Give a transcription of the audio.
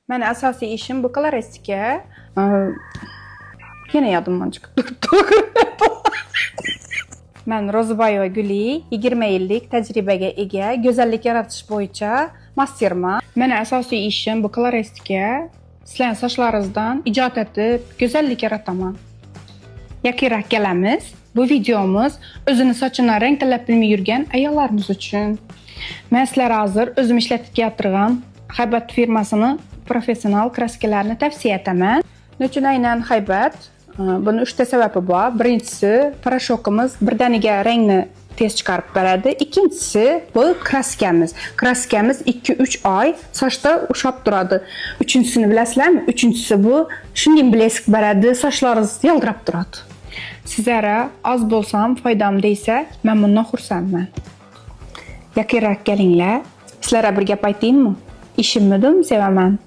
Meni asosiy ishim bu koloristika. Yine yadımdan çıkıp durdu. Ben Rozubayeva Guli, 20 yillik tajribaga ega, go'zallik yaratish bo'yicha masterman. Meni asosiy ishim bu koloristika. Sizlarning sochlaringizdan ijod etib, go'zallik yarataman. Yakınroq kelamiz. Bu videomuz o'zini sochini rang tanlab bilmay yurgan ayollarimiz uchun. Men sizlarga hozir o'zim ishlatib keltirgan Haybat firmasini professional kraskalarni tavsiya etaman. Nechun aynan Haybat? Bunun 3 ta sababi bor. Birinchisi, parashokimiz birdaniga rangni tez chiqarib beradi. Ikkinchisi, bu kraskamiz. Kraskamiz 2-3 oy sochda ushlab turadi. Uchinchisini bilasizlarmi? Uchinchisi bu shunday blesk beradi, sochlaringiz yaltirab turadi. Sizlarga oz bo'lsam foydam deysa, men bundan xursandman. Yakınroq kelinglar. Sizlarga bir gap aytaymi? İşimni sevaman.